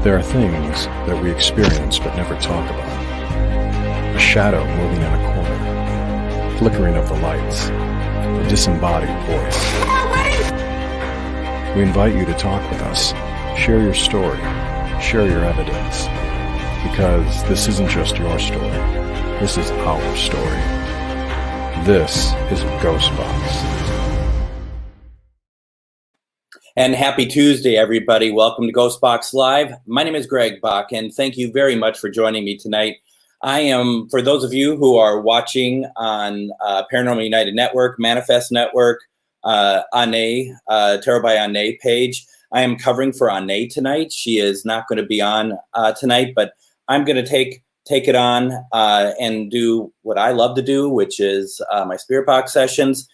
There are things that we experience but never talk about. A shadow moving in a corner, flickering of the lights, a disembodied voice. We invite you to talk with us, share your story, share your evidence, because this isn't just your story, this is our story. This is GhostBox. And happy Tuesday, everybody. Welcome to GhostBox Live. My name is Greg Bakun. Thank you very much for joining me tonight. I am, for those of you who are watching on Paranormal United Network, Manifest Network, Ane, Tarot by Ane page, I am covering for Ane tonight. She is not going to be on tonight, but I'm going to take it on and do what I love to do, which is my spirit box sessions.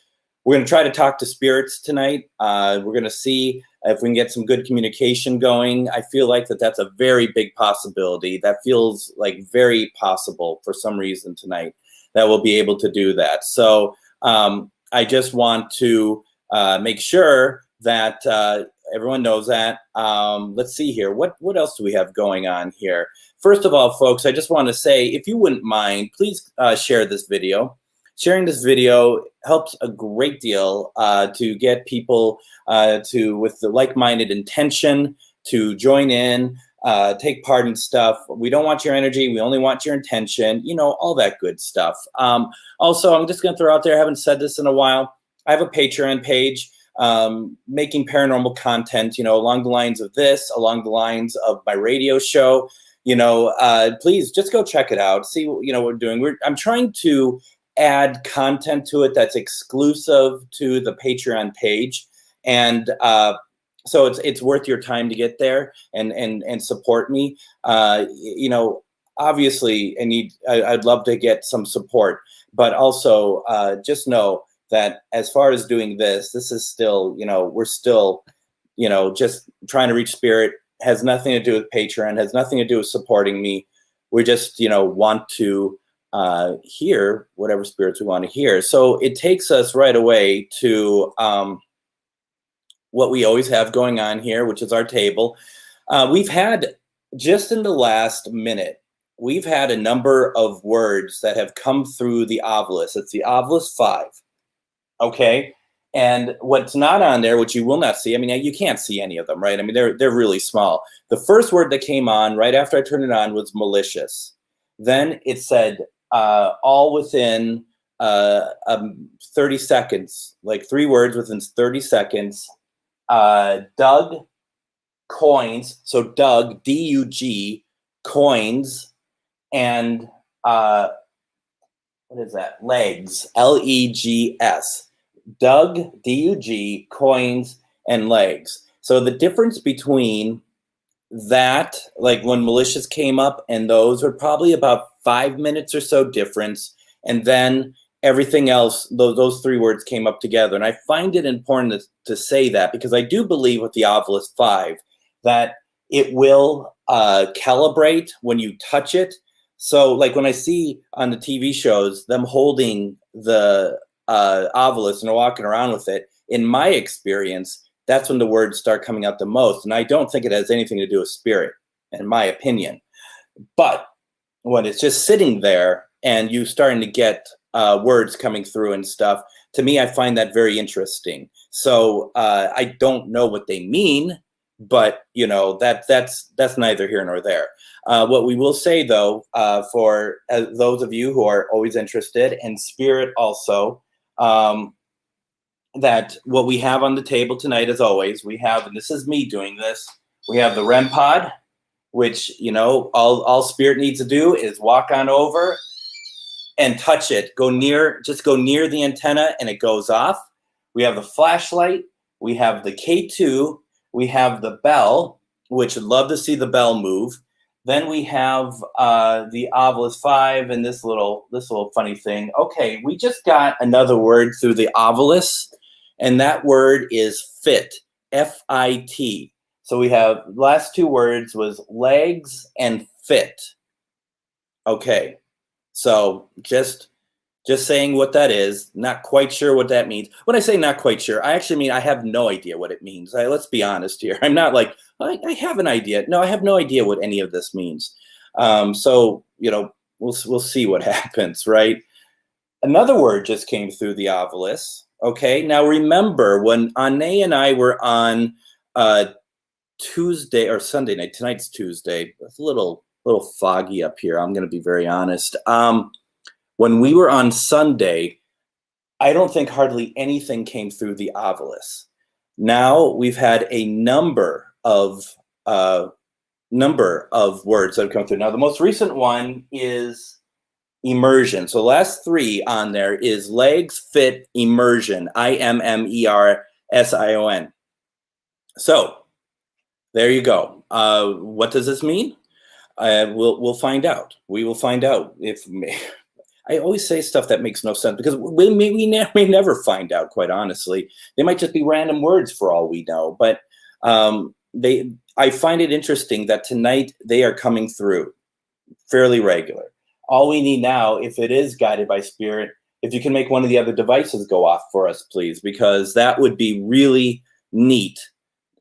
We're going to try to talk to spirits tonight. We're going to see if we can get some good communication going. I feel like that's a very big possibility. That feels like very possible for some reason tonight that we'll be able to do that. So I just want to make sure that everyone knows that. Let's see here. What else do we have going on here? First of all, folks, I just want to say, if you wouldn't mind, please share this video. Sharing this video helps a great deal to get people with the like-minded intention to join in, take part in stuff. We don't want your energy. We only want your intention, you know, all that good stuff. Also, I'm just going to throw out there, I haven't said this in a while, I have a Patreon page making paranormal content, you know, along the lines of this, along the lines of my radio show. You know, please just go check it out. See, you know, what we're doing. I'm trying to add content to it that's exclusive to the Patreon page, and so it's worth your time to get there and support me. You know, obviously, I'd love to get some support, but also just know that as far as doing this is still, you know, we're still, you know, just trying to reach spirit. Has nothing to do with Patreon, has nothing to do with supporting me. We just, you know, want to hear whatever spirits we want to hear. So it takes us right away to what we always have going on here, which is our table. We've had, just in the last minute, we've had a number of words that have come through the Ovilus. It's the Ovilus 5. Okay. And what's not on there, which you will not see, I mean, you can't see any of them, right? I mean, they're really small. The first word that came on right after I turned it on was malicious. Then it said, all within 30 seconds, like 3 words within 30 seconds. Doug coins, so Doug, D-U-G, coins, and what is that? Legs, L-E-G-S. Doug, D-U-G, coins, and legs. So the difference between that, like when malicious came up, and those were probably about 5 minutes or so difference, and then everything else, those 3 words came up together. And I find it important to say that, because I do believe with the Ovilus 5 that it will calibrate when you touch it. So like when I see on the TV shows them holding the Ovilus and walking around with it, in my experience, that's when the words start coming out the most. And I don't think it has anything to do with spirit, in my opinion. But when it's just sitting there and you starting to get words coming through and stuff, to me, I find that very interesting. So I don't know what they mean, but you know, that's neither here nor there. What we will say, though, for those of you who are always interested, and spirit also, that what we have on the table tonight, as always, we have, and this is me doing this, we have the REM pod, which, you know, all spirit needs to do is walk on over and touch it. Just go near the antenna and it goes off. We have the flashlight. We have the K2. We have the bell, which I'd love to see the bell move. Then we have the Ovilus 5 and this little funny thing. Okay, we just got another word through the Ovilus, and that word is fit, F-I-T. So we have, last 2 words was legs and fit. Okay, so just Just saying what that is. Not quite sure what that means. When I say not quite sure, I actually mean I have no idea what it means. Let's be honest here. I'm not like, I have an idea. No, I have no idea what any of this means. So, we'll see what happens, right? Another word just came through the ovilus. Okay, now remember when Ane and I were on Tuesday or Sunday night. Tonight's Tuesday. It's a little foggy up here. I'm going to be very honest. When we were on Sunday, I don't think hardly anything came through the ovilus. Now we've had a number of words that have come through. Now the most recent one is immersion. So the last three on there is legs fit immersion. IMMERSION. So there you go. What does this mean? We'll find out. We will find out. If I always say stuff that makes no sense because we may never find out. Quite honestly, they might just be random words for all we know. But I find it interesting that tonight they are coming through fairly regular. All we need now, if it is guided by spirit, if you can make one of the other devices go off for us, please, because that would be really neat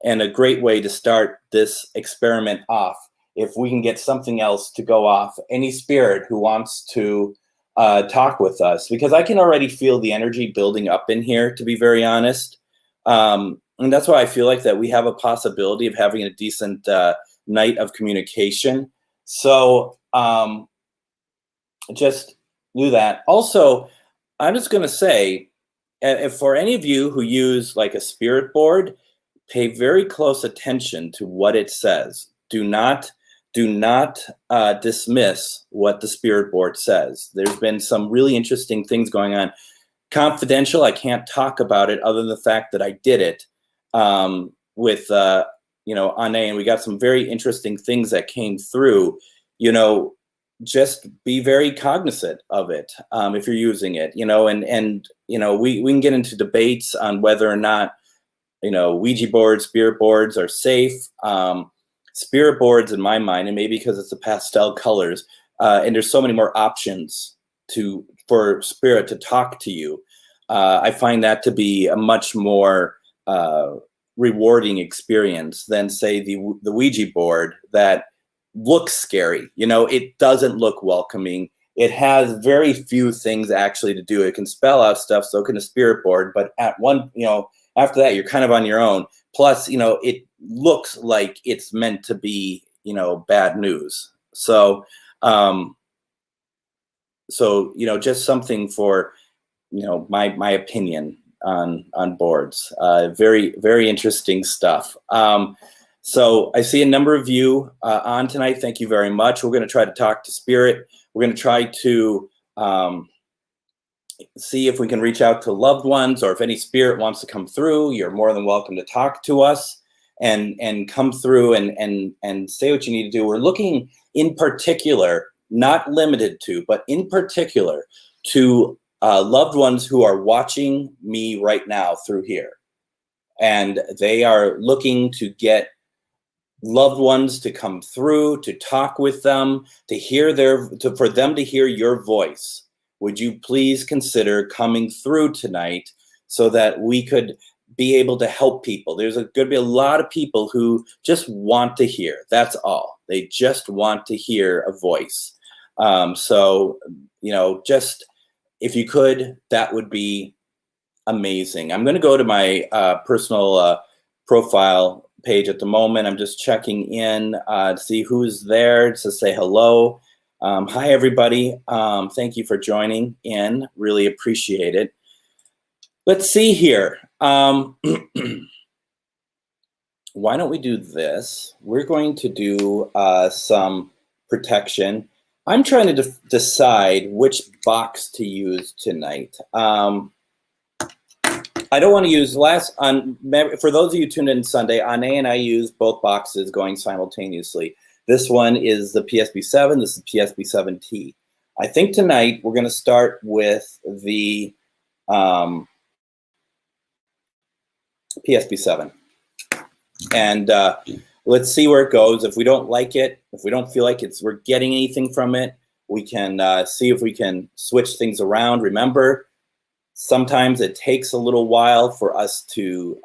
and a great way to start this experiment off. If we can get something else to go off, any spirit who wants to talk with us, because I can already feel the energy building up in here, to be very honest. And that's why I feel like that we have a possibility of having a decent night of communication. So just do that. Also, I'm just going to say, if for any of you who use like a spirit board, pay very close attention to what it says. Do not dismiss what the spirit board says. There's been some really interesting things going on. Confidential, I can't talk about it other than the fact that I did it with Ane, and we got some very interesting things that came through. Just be very cognizant of it if you're using it. And we can get into debates on whether or not Ouija boards, spirit boards are safe. Spirit boards, in my mind, and maybe because it's the pastel colors, and there's so many more options for spirit to talk to you. I find that to be a much more rewarding experience than, say, the Ouija board that looks scary. It doesn't look welcoming. It has very few things actually to do. It can spell out stuff, so can a spirit board, but after that, you're kind of on your own. Plus, it looks like it's meant to be, bad news. So, just something for, my opinion on boards. Very, very interesting stuff. So I see a number of you on tonight. Thank you very much. We're going to try to talk to spirit. We're going to try to see if we can reach out to loved ones, or if any spirit wants to come through, you're more than welcome to talk to us and come through and say what you need to do. We're looking in particular, not limited to, but in particular to loved ones who are watching me right now through here. And they are looking to get loved ones to come through, to talk with them, for them to hear your voice. Would you please consider coming through tonight so that we could be able to help people? There's going to be a lot of people who just want to hear. That's all. They just want to hear a voice. Just if you could, that would be amazing. I'm going to go to my personal profile page at the moment. I'm just checking in to see who's there to say hello. Hi, everybody. Thank you for joining in. Really appreciate it. Let's see here. Why don't we do this? We're going to do some protection. I'm trying to decide which box to use tonight. I don't want to use for those of you tuned in Sunday, Ane and I use both boxes going simultaneously. This one is the PSB7, this is PSB7T. I think tonight we're going to start with the PSB7. And let's see where it goes. If we don't like it, if we don't feel like we're getting anything from it, We can see if we can switch things around. Remember, sometimes it takes a little while for us to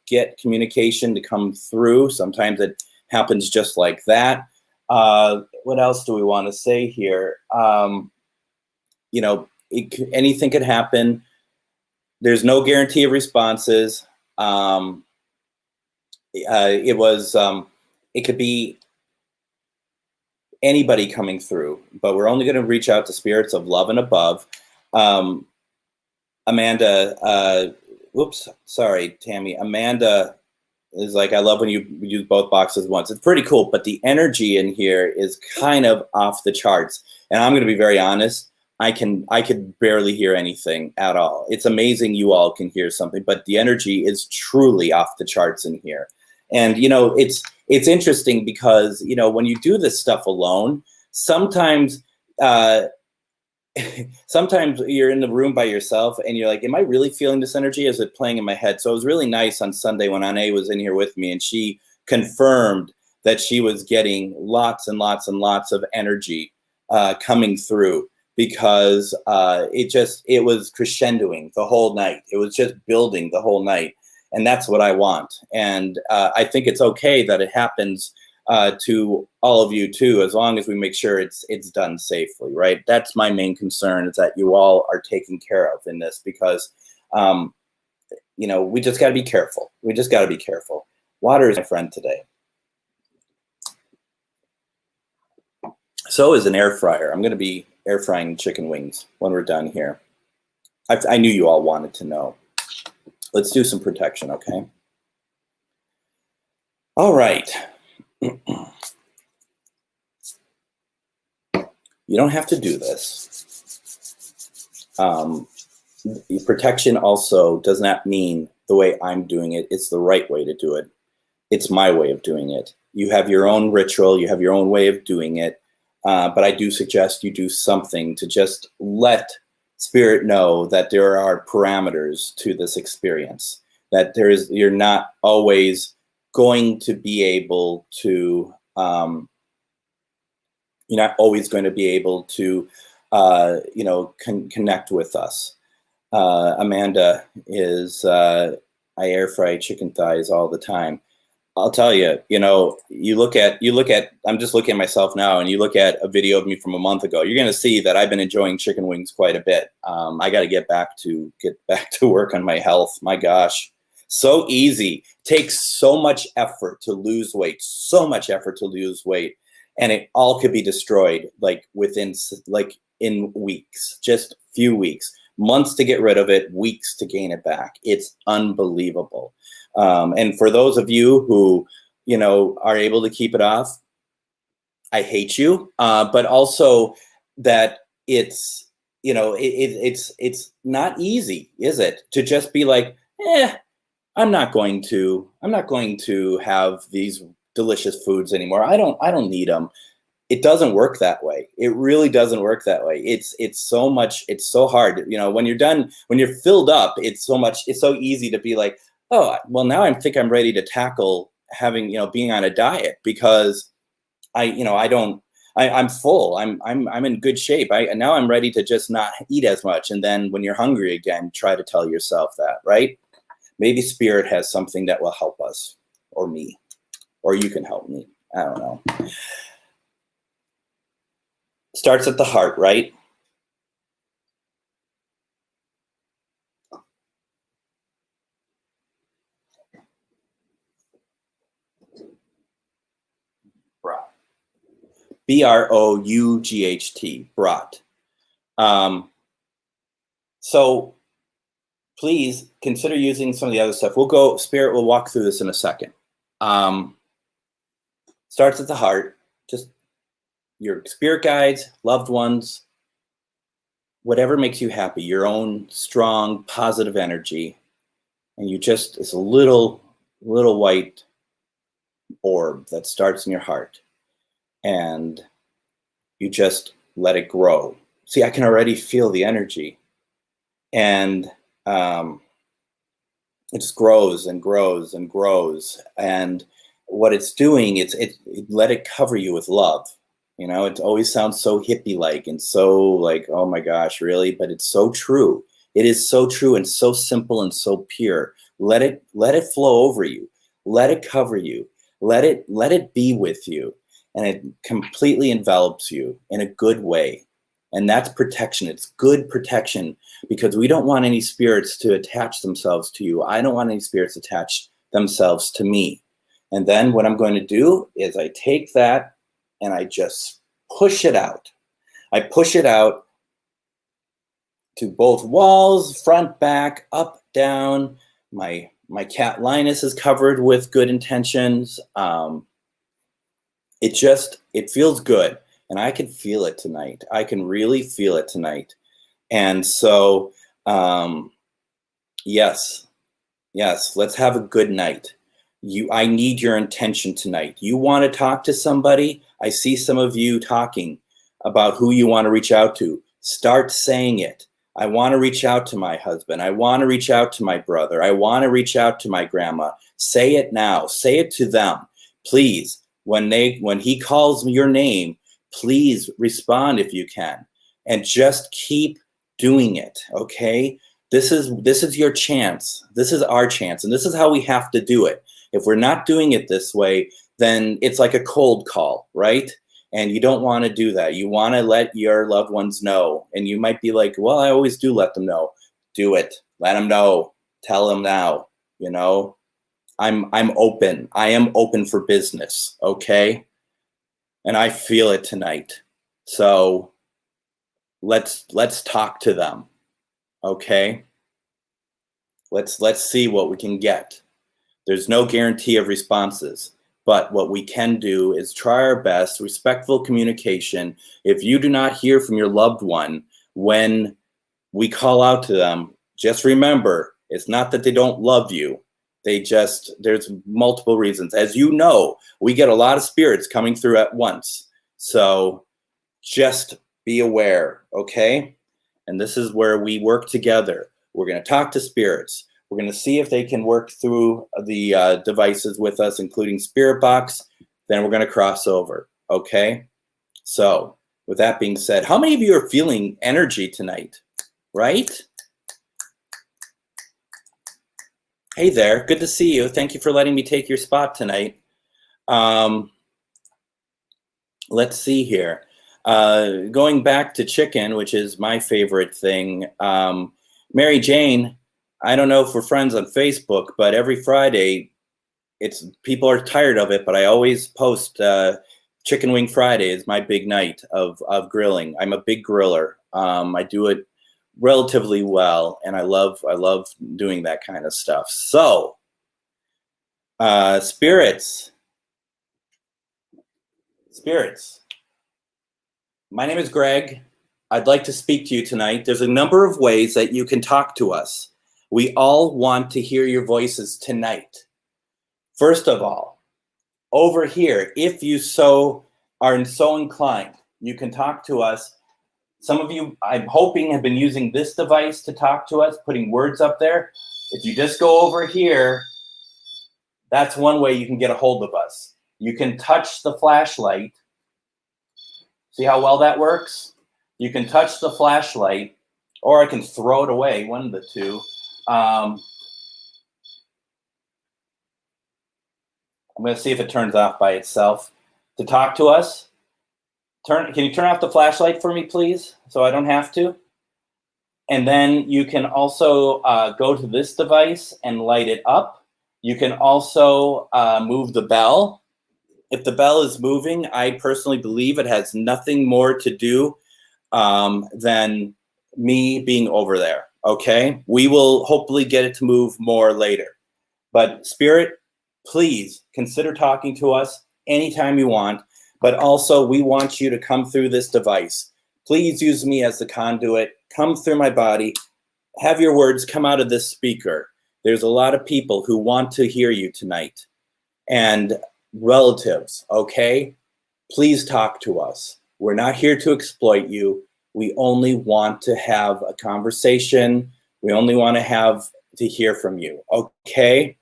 get communication to come through. Sometimes it happens just like that. What else do we want to say here? Anything could happen. There's no guarantee of responses. It could be anybody coming through, but we're only going to reach out to spirits of love and above. Amanda, Tammy. Amanda is like, I love when you use both boxes once. It's pretty cool, but the energy in here is kind of off the charts. And I'm going to be very honest. I could barely hear anything at all. It's amazing you all can hear something, but the energy is truly off the charts in here. And, it's interesting because, when you do this stuff alone, sometimes sometimes you're in the room by yourself and you're like, am I really feeling this energy? Is it playing in my head? So it was really nice on Sunday when Ane was in here with me and she confirmed that she was getting lots and lots and lots of energy coming through, because it was crescendoing the whole night. It was just building the whole night. And that's what I want. And I think it's okay that it happens to all of you too, as long as we make sure it's done safely, right? That's my main concern, is that you all are taken care of in this, because we just got to be careful. We just got to be careful. Water is my friend today. So is an air fryer. I'm going to be air frying chicken wings when we're done here. I knew you all wanted to know. Let's do some protection, okay? All right. You don't have to do this. Protection also does not mean the way I'm doing it. It's the right way to do it. It's my way of doing it. You have your own ritual. You have your own way of doing it. But I do suggest you do something to just let Spirit know that there are parameters to this experience, that you're not always going to be able to, connect with us. Amanda is, I air fry chicken thighs all the time. I'll tell you, you look at, I'm just looking at myself now, and you look at a video of me from a month ago, you're going to see that I've been enjoying chicken wings quite a bit. I got to get back to work on my health. My gosh, so easy. Takes so much effort to lose weight, and it all could be destroyed in weeks, just few weeks, months to get rid of it, weeks to gain it back. It's unbelievable. And for those of you who, are able to keep it off, I hate you. But also that it's not easy, is it? To just be like, I'm not going to have these delicious foods anymore. I don't need them. It doesn't work that way. It really doesn't work that way. It's so hard. When you're done, when you're filled up, it's so easy to be like, oh, well, now I think I'm ready to tackle having, being on a diet, because I'm full. I'm in good shape. Now I'm ready to just not eat as much. And then when you're hungry again, try to tell yourself that, right? Maybe Spirit has something that will help us, or me, or you can help me. I don't know. Starts at the heart, right? Brought. Brought. Brought. So please consider using some of the other stuff. Spirit will walk through this in a second. Starts at the heart. Just your spirit guides, loved ones, whatever makes you happy, your own strong, positive energy. And it's a little white orb that starts in your heart. And you just let it grow. See, I can already feel the energy. And it just grows and grows and grows. And what it's doing, it let it cover you with love. You know, it always sounds so hippie-like and so like, oh my gosh, really? But it's so true. It is so true and so simple and so pure. Let it flow over you. Let it cover you. Let it be with you. And it completely envelops you in a good way. And that's protection. It's good protection because we don't want any spirits to attach themselves to you. I don't want any spirits to attach themselves to me. And then what I'm going to do is I take that and I just push it out. I push it out to both walls, front, back, up, down. My cat Linus is covered with good intentions. It feels good, and I can feel it tonight. I can really feel it tonight. And so, yes, let's have a good night. I need your intention tonight. You want to talk to somebody? I see some of you talking about who you want to reach out to. Start saying it. I want to reach out to my husband. I want to reach out to my brother. I want to reach out to my grandma. Say it now. Say it to them. Please, when he calls your name, please respond if you can. And just keep doing it, okay? This is your chance. This is our chance. And this is how we have to do it. If we're not doing it this way, then it's like a cold call, right? And you don't want to do that. You want to let your loved ones know. And you might be like, well, I always do let them know. Do it. Let them know. Tell them now. You know, I'm open. I am open for business, okay? And I feel it tonight. So let's talk to them, okay? Let's see what we can get. There's no guarantee of responses, but what we can do is try our best, respectful communication. If you do not hear from your loved one when we call out to them, just remember, it's not that they don't love you. There's multiple reasons. As you know, we get a lot of spirits coming through at once. So just be aware, okay? And this is where we work together. We're going to talk to spirits. We're going to see if they can work through the devices with us, including Spirit Box. Then we're going to cross over, okay? So with that being said, how many of you are feeling energy tonight, right? Hey there, good to see you. Thank you for letting me take your spot tonight. Let's see here. Going back to chicken, which is my favorite thing. Mary Jane, I don't know if we're friends on Facebook, but every Friday, people are tired of it, but I always post Chicken Wing Friday is my big night of grilling. I'm a big griller. I do it relatively well, and I love doing that kind of stuff. So, spirits. My name is Greg. I'd like to speak to you tonight. There's a number of ways that you can talk to us. We all want to hear your voices tonight. First of all, over here, if you are so inclined, you can talk to us. Some of you, I'm hoping, have been using this device to talk to us, putting words up there. If you just go over here, that's one way you can get a hold of us. You can touch the flashlight. See how well that works? You can touch the flashlight, or I can throw it away, one of the two. I'm going to see if it turns off by itself. To talk to us, can you turn off the flashlight for me, please, so I don't have to? And then you can also go to this device and light it up. You can also move the bell. If the bell is moving, I personally believe it has nothing more to do than me being over there, okay? We will hopefully get it to move more later. But Spirit, please consider talking to us anytime you want, but also we want you to come through this device. Please use me as the conduit. Come through my body. Have your words come out of this speaker. There's a lot of people who want to hear you tonight. And relatives, okay? Please talk to us. We're not here to exploit you. We only want to have a conversation. We only want to hear from you, okay?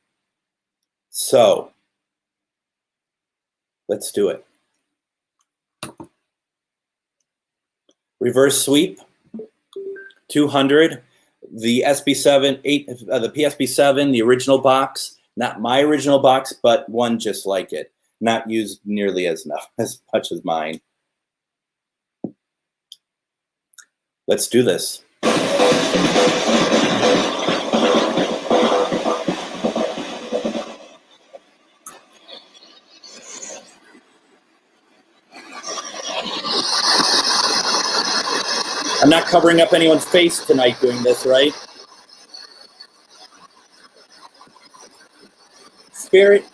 So, let's do it. reverse sweep, 200. The SB7, the PSB7, the original box, not my original box, but one just like it, not used nearly as much as mine. Let's do this. I'm not covering up anyone's face tonight doing this, right? Spirit,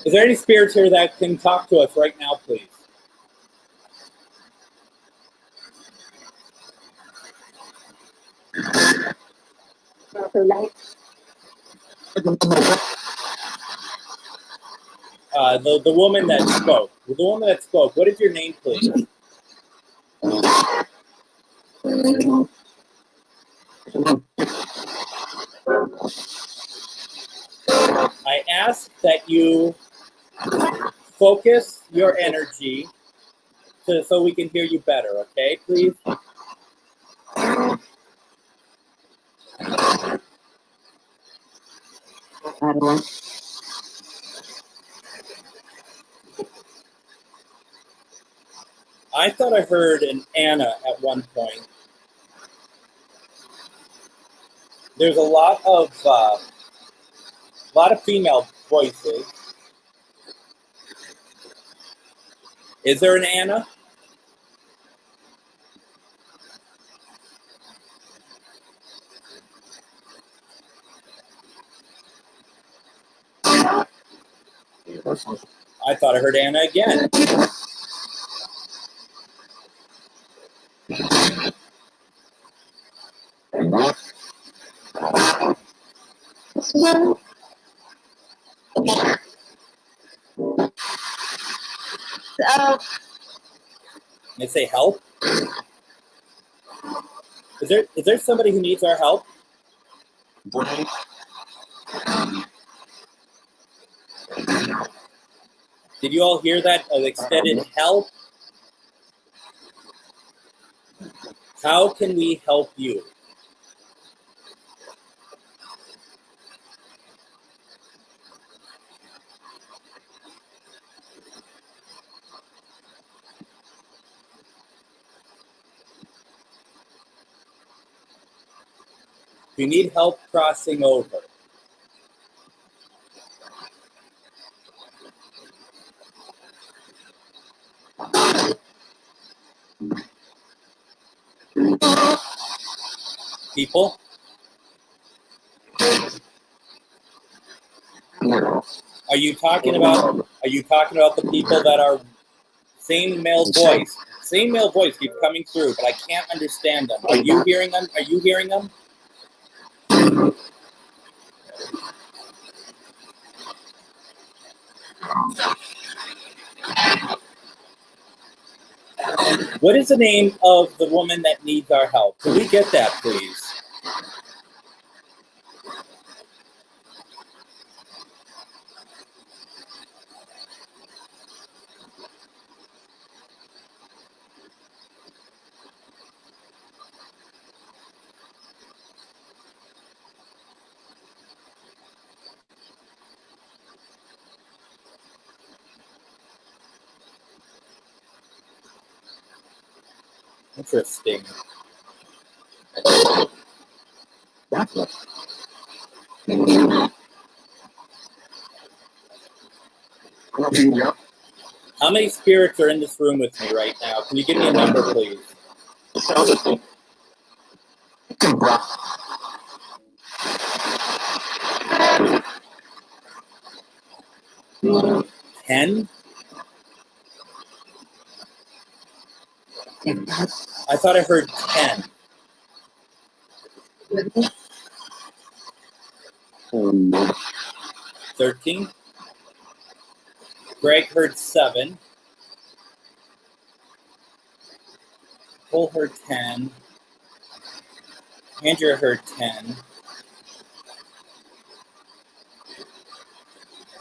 is there any spirits here that can talk to us right now, please? The woman that spoke. The woman that spoke. What is your name, please? I ask that you focus your energy so we can hear you better, okay, please? I thought I heard an Anna at one point. There's a lot of female voices. Is there an Anna? I thought I heard Anna again. They say help. Is there somebody who needs our help? Did you all hear that? Extended help? How can we help you? If you need help crossing over, people? Are you talking about the people that are same male voice? Same male voice keeps coming through, but I can't understand them. Are you hearing them? Are you hearing them? What is the name of the woman that needs our help? Can we get that, please? Interesting. How many spirits are in this room with me right now? Can you give me a number, please? 10? I thought I heard 10. 13? Greg heard 7. Cole heard 10. Andrea heard 10.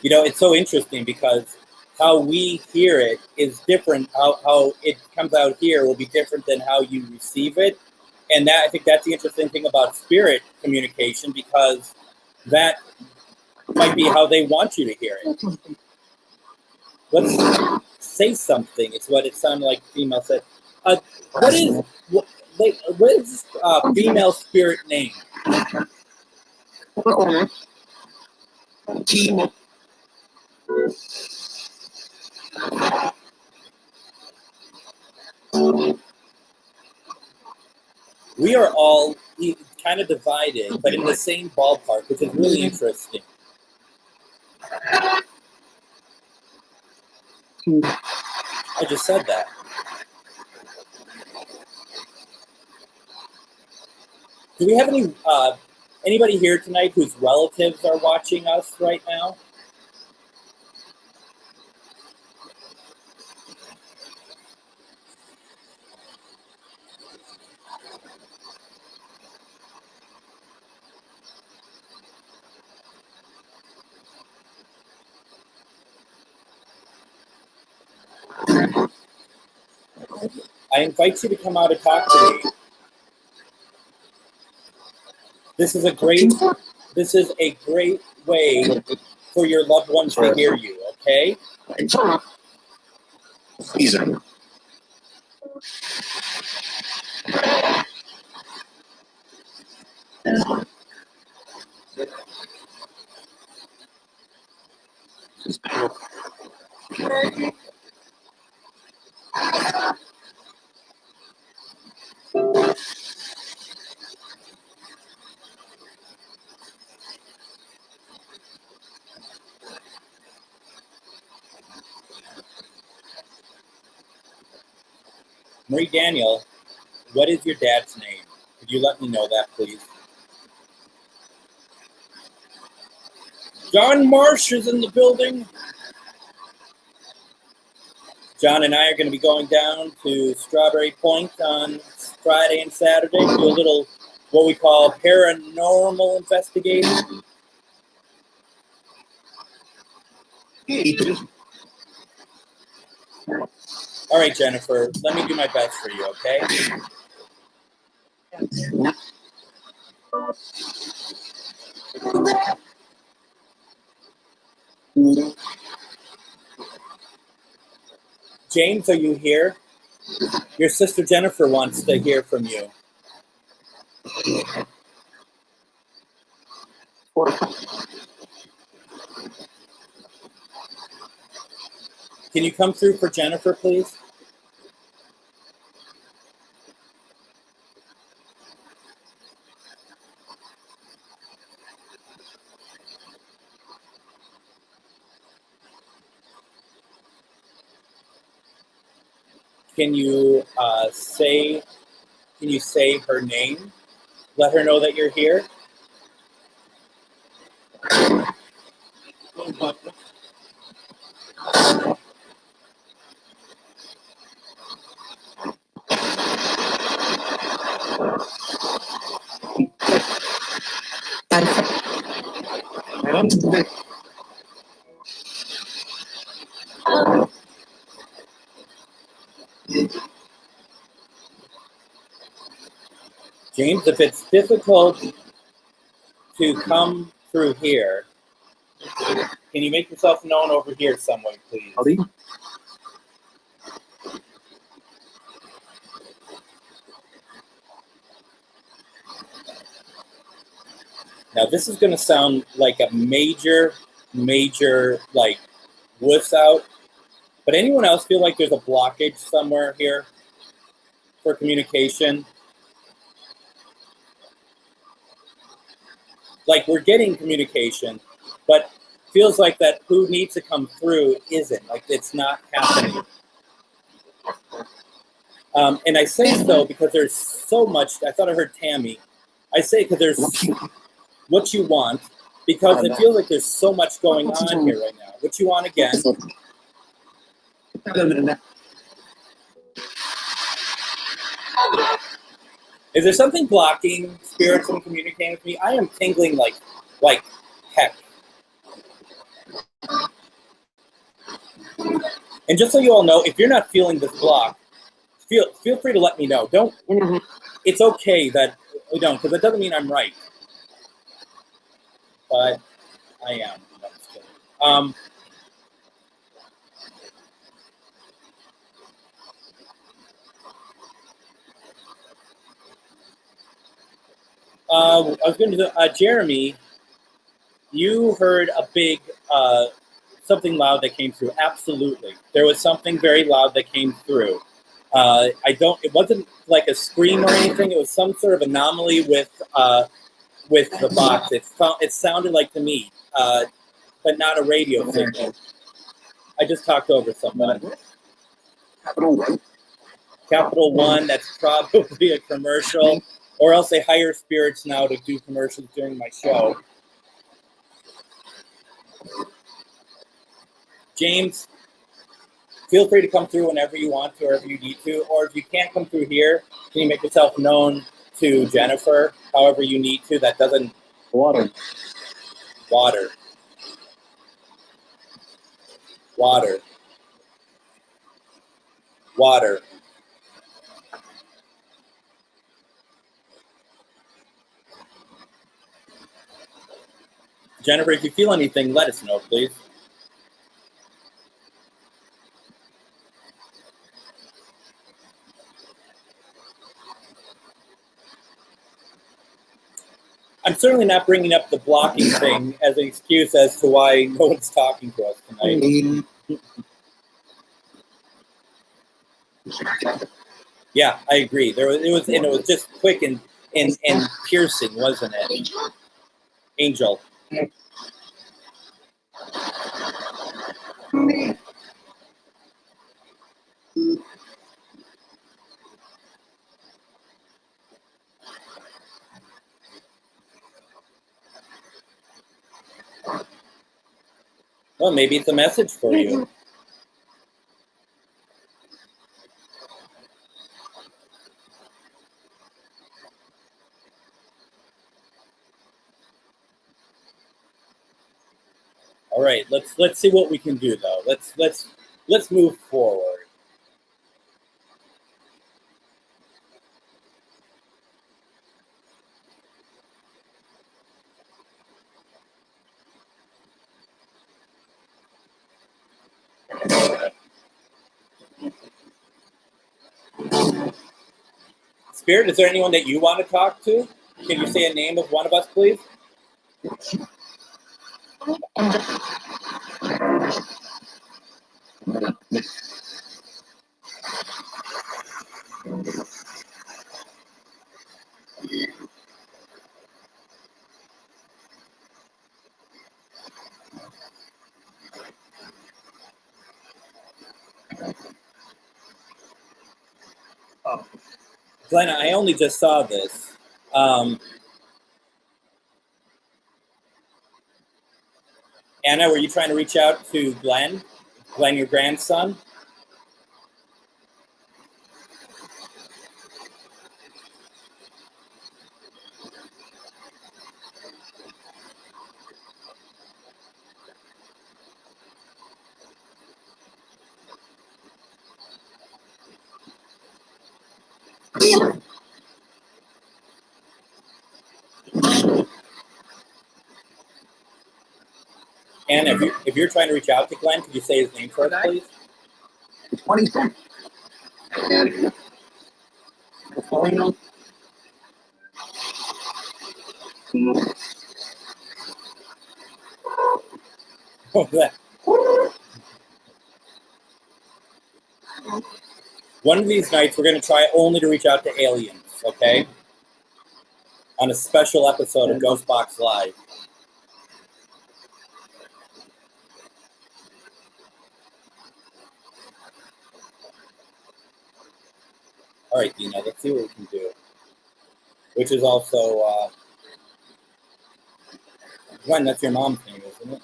You know, it's so interesting because how we hear it is different. How it comes out here will be different than how you receive it. And that, I think that's the interesting thing about spirit communication, because that might be how they want you to hear it. Let's say something. It's what it sounded like the female said. What is female spirit name? We are all kind of divided, but in the same ballpark, which is really interesting. I just said that. Do we have anybody here tonight whose relatives are watching us right now? I invite you to come out and talk to me. This is a great way for your loved ones to hear you, okay? Marie Daniel, what is your dad's name? Could you let me know that, please? John Marsh is in the building. John and I are going to be going down to Strawberry Point on Friday and Saturday to do a little, what we call paranormal investigating. All right, Jennifer, let me do my best for you, okay? James, are you here? Your sister Jennifer wants to hear from you. Can you come through for Jennifer, please? Can you say her name? Let her know that you're here. James, if it's difficult to come through here, can you make yourself known over here somewhere, please? Howdy. Now, this is going to sound like a major, like, wuss out. But anyone else feel like there's a blockage somewhere here for communication? Like, we're getting communication, but feels like that who needs to come through isn't. Like, it's not happening. And I say so because there's so much. I thought I heard Tammy. I say because there's what you want, because it feels like there's so much going on here right now. What you want again? Is there something blocking spirits from communicating with me? I am tingling like heck. And just so you all know, if you're not feeling this block, feel free to let me know. Don't. It's okay that we don't, because it doesn't mean I'm right. But I am. No, just kidding. I was going to Jeremy, you heard a big something loud that came through. Absolutely, there was something very loud that came through. It wasn't like a scream or anything. It was some sort of anomaly with the box. It sounded like to me, but not a radio signal. I just talked over somebody. Capital One. That's probably a commercial, or else they hire spirits now to do commercials during my show. James, feel free to come through whenever you want to, or if you need to. Or if you can't come through here, can you make yourself known to Jennifer however you need to? That doesn't... Water. Water. Water. Water. Jennifer, if you feel anything, let us know, please. I'm certainly not bringing up the blocking thing as an excuse as to why no one's talking to us tonight. Yeah, I agree. It was just quick and piercing, wasn't it? Angel. Well, maybe it's a message for you. All right, let's see what we can do though. Let's move forward. Spirit, is there anyone that you want to talk to? Can you say a name of one of us, please? Glenna, I only just saw this. Anna, were you trying to reach out to Glenn? Glenn, your grandson? Anna, if you're trying to reach out to Glenn, could you say his name for us, please? It's 20 One of these nights, we're going to try only to reach out to aliens, okay? On a special episode of GhostBox Live. All right, Dina, let's see what we can do. Which is also, Gwen, that's your mom's name, isn't it?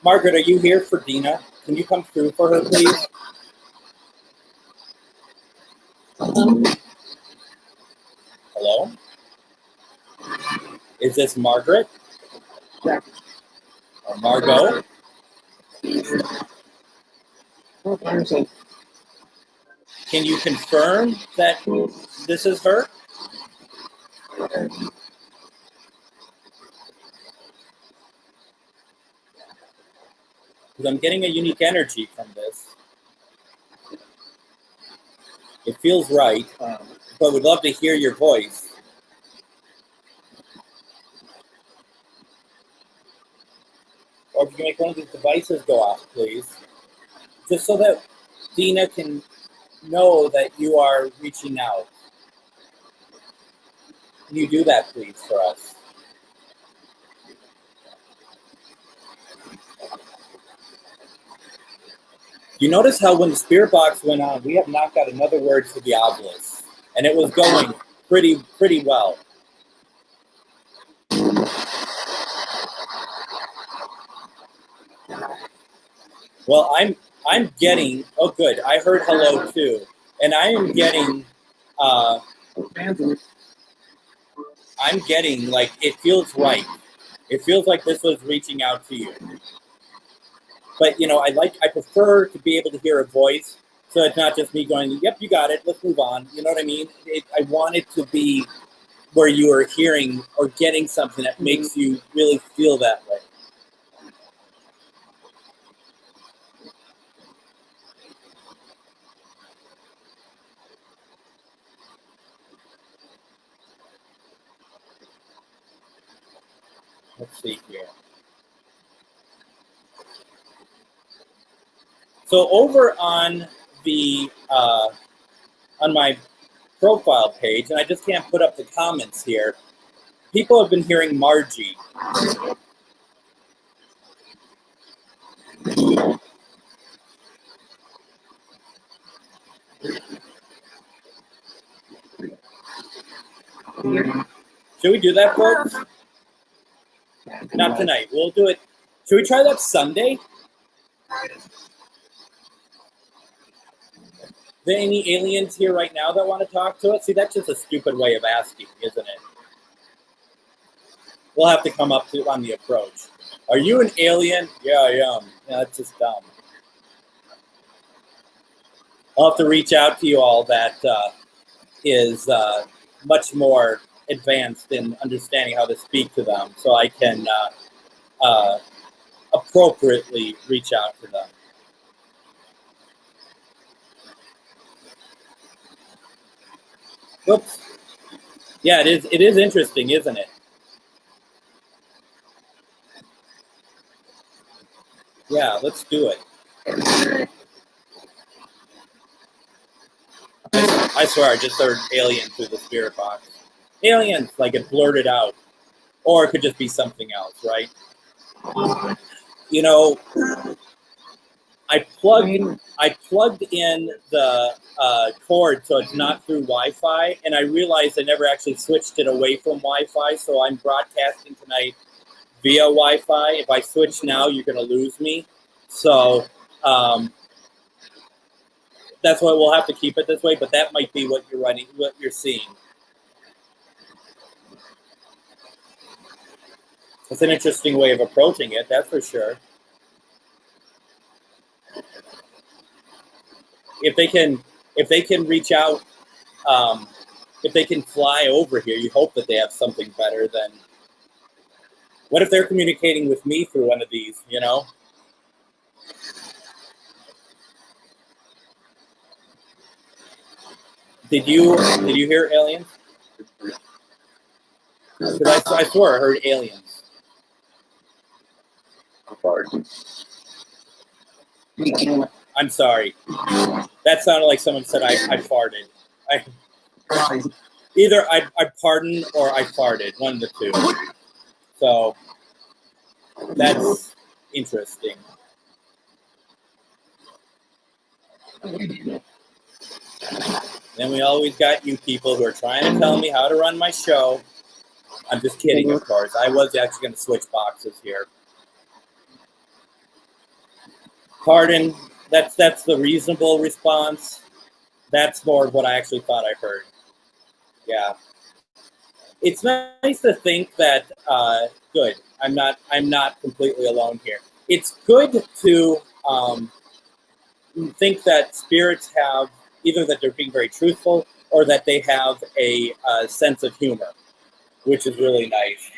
Margaret, are you here for Dina? Can you come through for her, please? Hello? Is this Margaret? Check. Or Margot? Can you confirm that this is her? Because I'm getting a unique energy from this. It feels right, but would love to hear your voice. Or if you can make one of these devices go off, please. Just so that Dina can know that you are reaching out. Can you do that, please, for us? You notice how when the spirit box went on, we have not got another word for the obelisk. And it was going pretty well. Well, I'm getting, oh good, I heard hello too. And I am getting, I'm getting like, it feels right. It feels like this was reaching out to you. But you know, I prefer to be able to hear a voice, so it's not just me going, yep, you got it, let's move on. You know what I mean? I want it to be where you are hearing or getting something that makes you really feel that way. Let's see here. So over on the on my profile page, and I just can't put up the comments here, people have been hearing Margie. Should we do that, folks? Not tonight. We'll do it. Should we try that Sunday? Are there any aliens here right now that want to talk to us? See, that's just a stupid way of asking, isn't it? We'll have to come up to on the approach. Are you an alien? Yeah, I am. Yeah, that's just dumb. I'll have to reach out to you all that is much more advanced in understanding how to speak to them, so I can appropriately reach out to them. Whoops. Yeah, it is interesting, isn't it? Yeah, let's do it. I swear, I just heard alien through the spirit box. Aliens, like it blurted out. Or it could just be something else, right? You know, I plugged in the cord so it's not through Wi-Fi, and I realized I never actually switched it away from Wi-Fi, so I'm broadcasting tonight via Wi-Fi. If I switch now, you're going to lose me. So that's why we'll have to keep it this way, but that might be what you're seeing. It's an interesting way of approaching it, that's for sure. If they can reach out, if they can fly over here, you hope that they have something better than. What if they're communicating with me through one of these? You know. Did you hear aliens? Because I swore I heard aliens. I'm sorry. That sounded like someone said I farted. Either I pardoned or I farted, one of the two. So that's interesting. Then we always got you people who are trying to tell me how to run my show. I'm just kidding, of course. I was actually going to switch boxes here. Pardon, that's the reasonable response. That's more of what I actually thought I heard. Yeah. it's nice to think that. Good. I'm not completely alone here. It's good to think that spirits have either that they're being very truthful or that they have a sense of humor, which is really nice.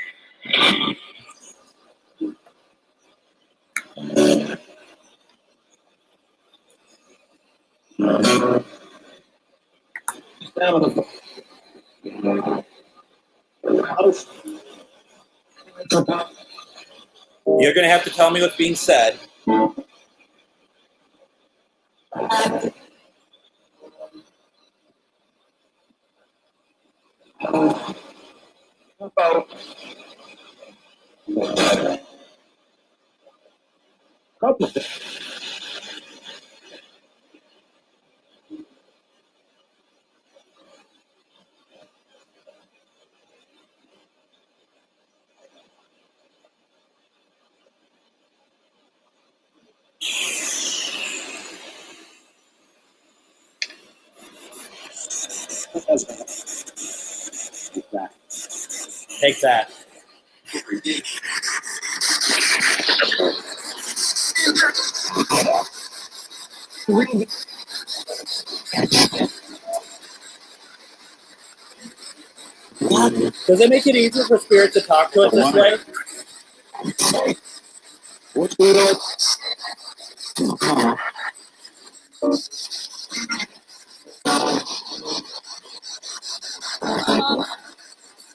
You're going to have to tell me what's being said. Take that. Does it make it easier for spirits to talk to us this way?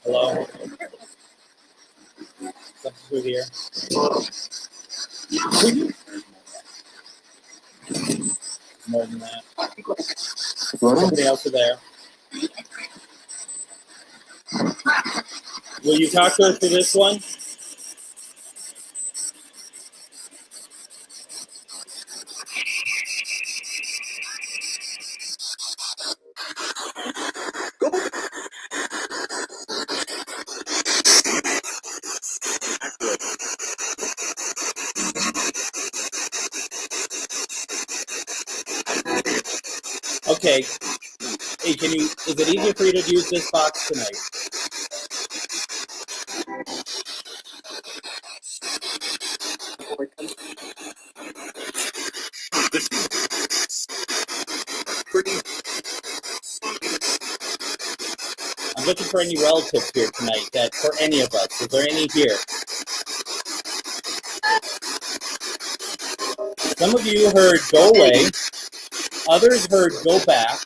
Hello? Something through here. More than that. Somebody else are there. Will you talk to us for this one? Okay. Hey, is it easier for you to use this box tonight? I'm looking for any relatives here tonight, that for any of us. Is there any here? Some of you heard go away. Others heard go back.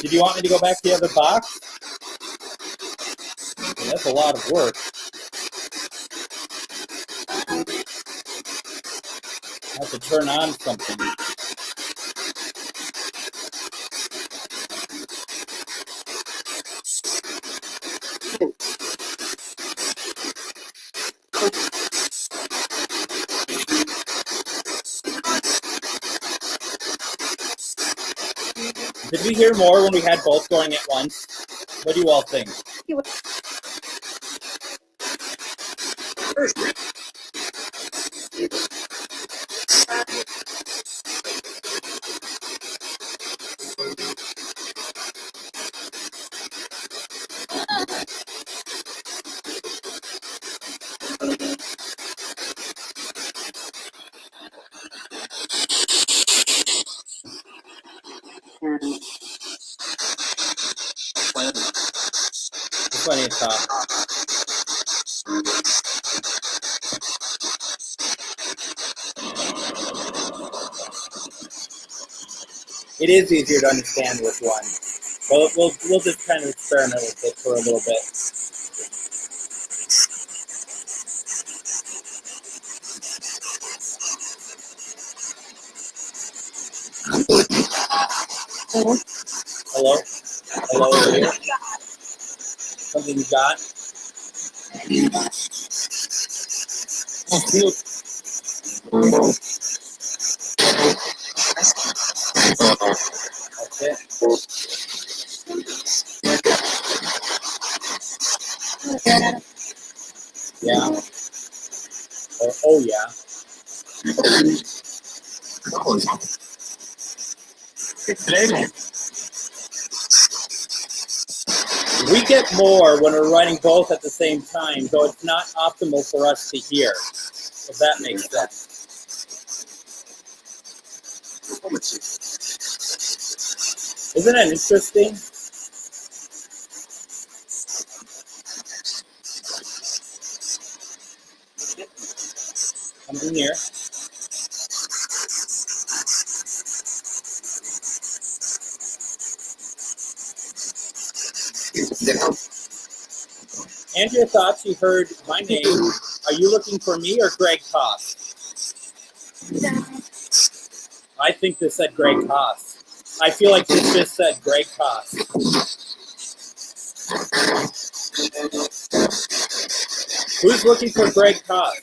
Did you want me to go back to the other box? Yeah, that's a lot of work. I have to turn on something. Did we hear more when we had both going at once? What do you all think? Plenty of time. It is easier to understand with one. But we'll just kind of experiment with it for a little bit. Hello? Hello over here? Something you got? That's it. Yeah. Oh yeah. We get more when we're writing both at the same time, though it's not optimal for us to hear, if that makes sense. Isn't that interesting? Come in here. Andrea thought she heard my name. Are you looking for me or Greg Koss? I think this said Greg Koss. I feel like this just said Greg Koss. Who's looking for Greg Koss?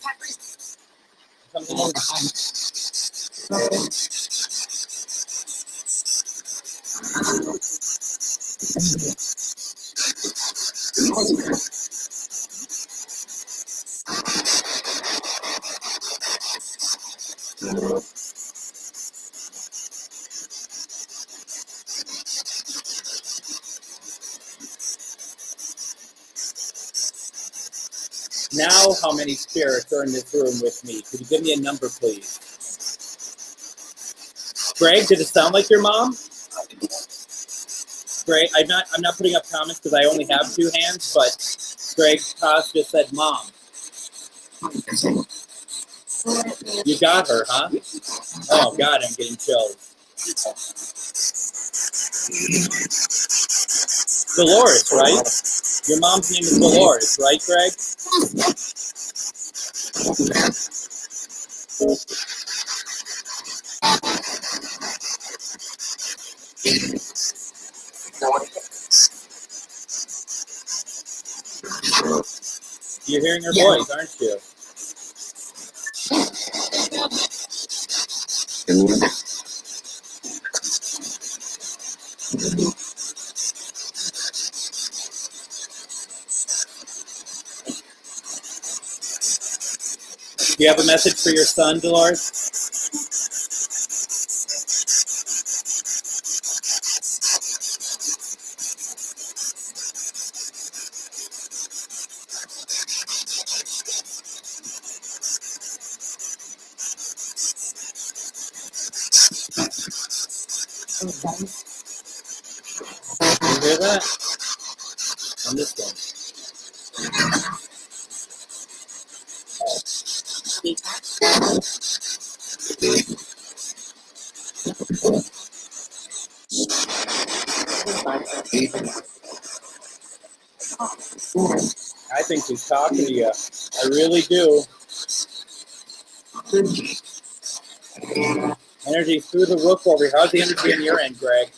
Now, how many spirits are in this room with me? Could you give me a number, please? Greg, did it sound like your mom? Greg, I'm not putting up comments because I only have two hands, but Greg Koss just said mom. You got her, huh? Oh God, I'm getting chills. Dolores, right? Your mom's name is Dolores, right, Greg? You're hearing her voice, aren't you? Do you have a message for your son, Dolores? You hear that? On this one. I think he's talking to you. I really do. Energy through the roof over here. How's the energy on your end, Greg?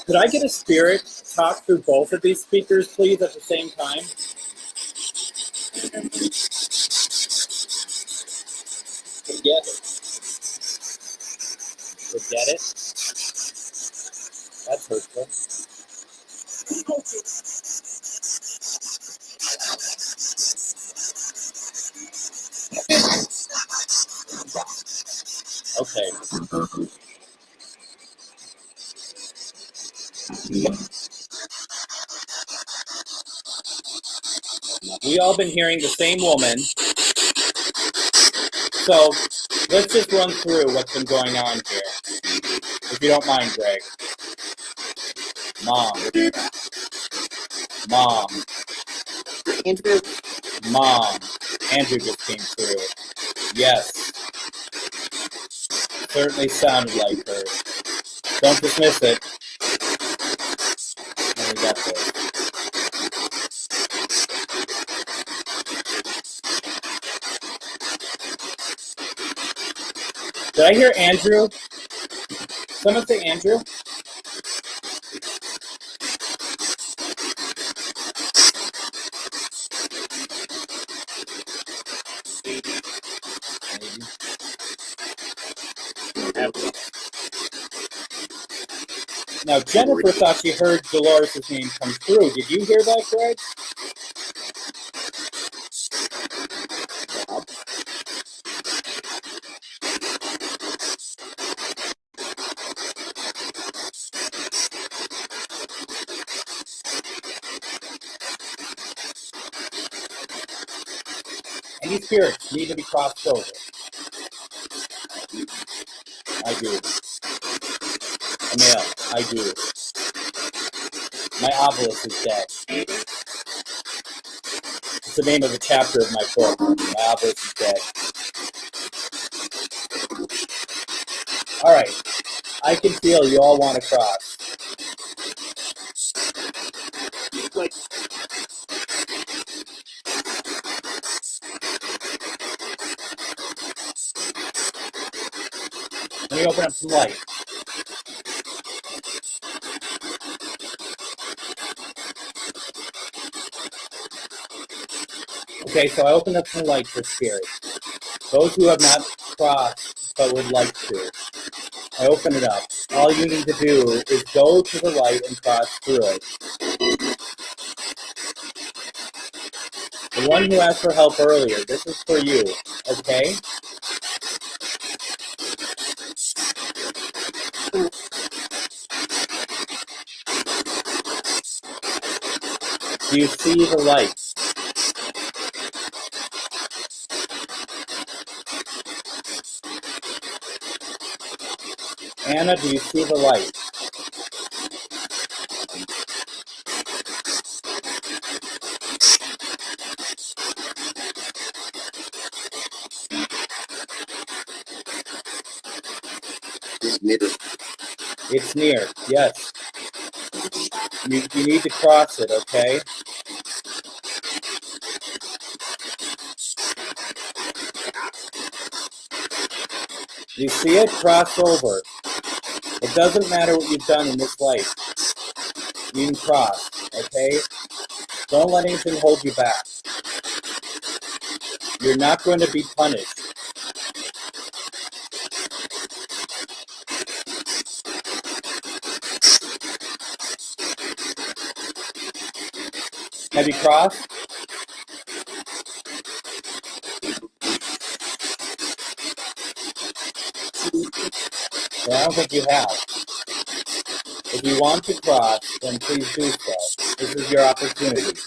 Could I get a spirit talk through both of these speakers, please, at the same time? Forget it. Forget it? That's hurtful. Okay. We all been hearing the same woman. So let's just run through what's been going on here. If you don't mind, Greg. Mom. Mom. Andrew. Mom. Andrew just came through. Yes. Certainly sounded like her. Don't dismiss it. And we got this. Did I hear Andrew? Someone say Andrew? Now, Jennifer thought she heard Dolores' name come through. Did you hear that, Greg? Any spirits need to be crossed over. I do. A male. I do. My obelisk is dead. It's the name of a chapter of my book. My obelisk is dead. All right. I can feel you all want to cross. Let me open up some light. Okay, so I opened up some light for spirits. Those who have not crossed but would like to. I open it up. All you need to do is go to the light and cross through it. The one who asked for help earlier, this is for you, okay? Do you see the light? Anna, do you see the light? It's near, yes. You need to cross it, okay? You see it? Cross over. It doesn't matter what you've done in this life. You can cross, okay? Don't let anything hold you back. You're not going to be punished. Have you crossed? Well, I don't think you have. If you want to cross, then please do so. This is your opportunity.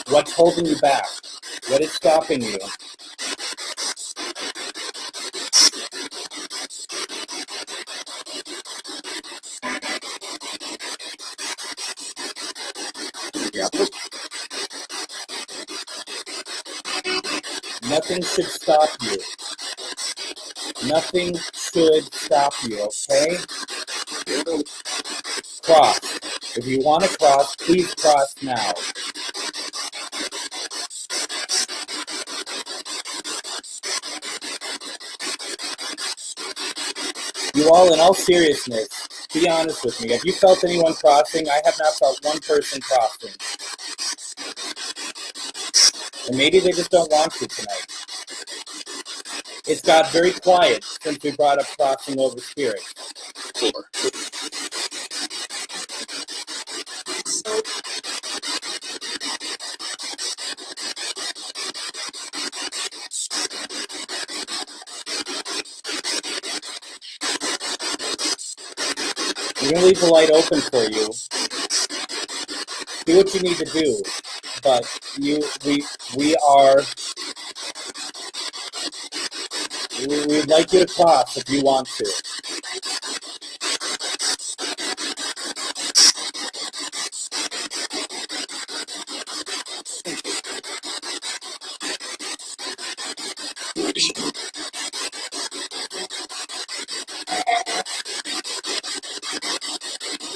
What's holding you back? What is stopping you? Nothing should stop you. Nothing should stop you, okay? Cross. If you want to cross, please cross now. You all, in all seriousness, be honest with me. Have you felt anyone crossing? I have not felt one person crossing. And maybe they just don't want to tonight. It's got very quiet since we brought up crossing over spirits. We're going to leave the light open for you. Do what you need to do. But we'd like you to cross if you want to.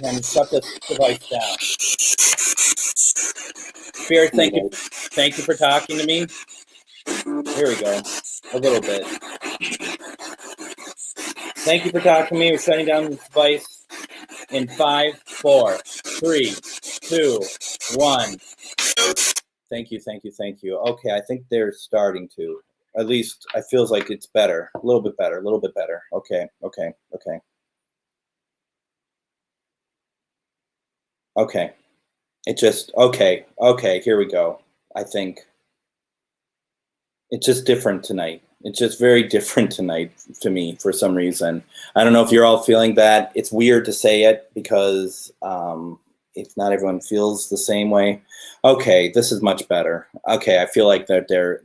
And shut this device down. Spirit, thank you. Thank you for talking to me. Here we go. A little bit. Thank you for talking to me. We're shutting down this device in 5, 4, 3, 2, 1. Thank you, thank you, thank you. Okay, I think they're starting to. At least it feels like it's better. A little bit better, a little bit better. Okay, okay, okay. Okay. It just, okay, here we go, I think. It's just different tonight. It's just very different tonight to me for some reason. I don't know if you're all feeling that. It's weird to say it because if not everyone feels the same way. Okay, this is much better. Okay, I feel like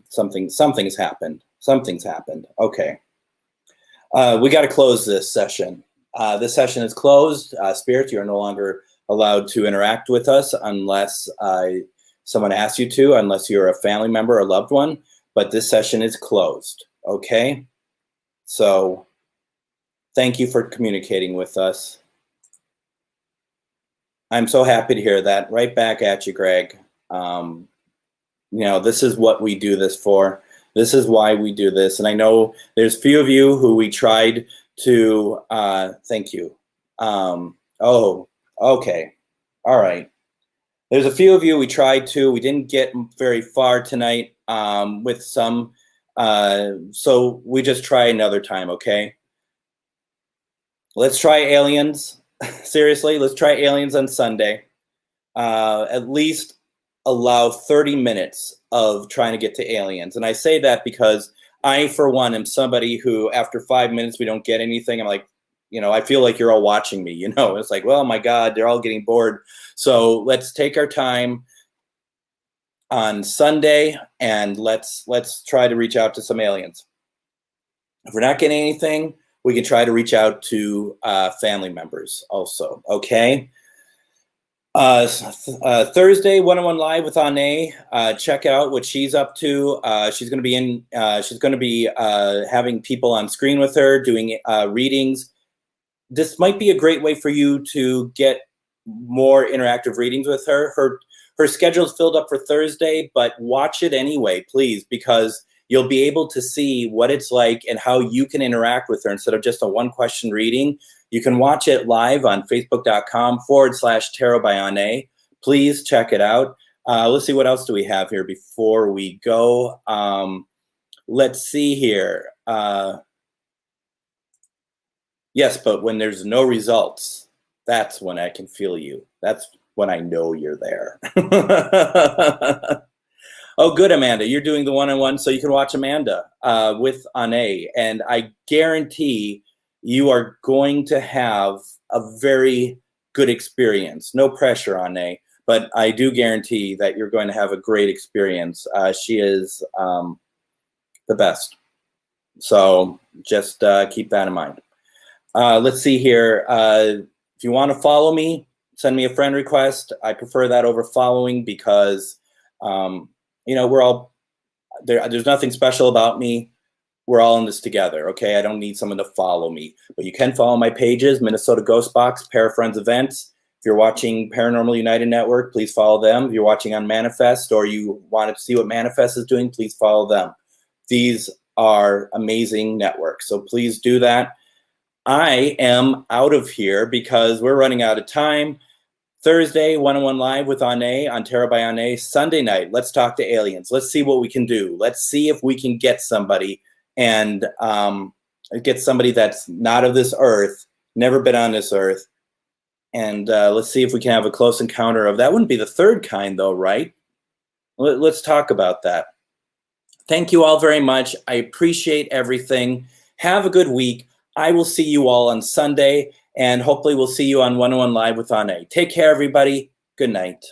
something's happened. Something's happened. Okay. We got to close this session. This session is closed. Spirits, you are no longer allowed to interact with us unless someone asks you to, unless you're a family member or loved one. But this session is closed, okay? So thank you for communicating with us. I'm so happy to hear that. Right back at you, Greg. This is what we do this for. This is why we do this. And I know there's few of you who we tried to, thank you. Oh, okay. All right. There's a few of you we tried to, we didn't get very far tonight with some, so we just try another time, okay? Let's try aliens. Seriously, let's try aliens on Sunday. At least allow 30 minutes of trying to get to aliens. And I say that because I, for one, am somebody who, after 5 minutes, we don't get anything. I'm like, I feel like you're all watching me, It's like, well, my God, they're all getting bored. So let's take our time on Sunday and let's try to reach out to some aliens. If we're not getting anything, we can try to reach out to family members also, okay? Thursday, 101 Live with Ane. Check out what she's up to. She's going to be having people on screen with her, doing readings. This might be a great way for you to get more interactive readings with her. Her schedule's filled up for Thursday, but watch it anyway, please, because you'll be able to see what it's like and how you can interact with her instead of just a one-question reading. You can watch it live on facebook.com/Tarot by Ane. Please check it out. Let's see, what else do we have here before we go? Let's see here. Yes, but when there's no results, that's when I can feel you. That's when I know you're there. Oh, good, Amanda. You're doing the one-on-one, so you can watch Amanda with Ane. And I guarantee you are going to have a very good experience. No pressure, Ane, but I do guarantee that you're going to have a great experience. She is the best. So just keep that in mind. Let's see here. If you want to follow me, send me a friend request. I prefer that over following because, we're all there. There's nothing special about me. We're all in this together, okay? I don't need someone to follow me. But you can follow my pages, Minnesota GhostBox, Parafriends Events. If you're watching Paranormal United Network, please follow them. If you're watching on Manifest or you want to see what Manifest is doing, please follow them. These are amazing networks, so please do that. I am out of here because we're running out of time. Thursday, 101 Live with Ane on Tarot by Ane. Sunday night, let's talk to aliens. Let's see what we can do. Let's see if we can get somebody and get somebody that's not of this earth, never been on this earth. And let's see if we can have a close encounter of, that wouldn't be the third kind though, right? Let's talk about that. Thank you all very much. I appreciate everything. Have a good week. I will see you all on Sunday, and hopefully we'll see you on 101 Live with Ane. Take care, everybody. Good night.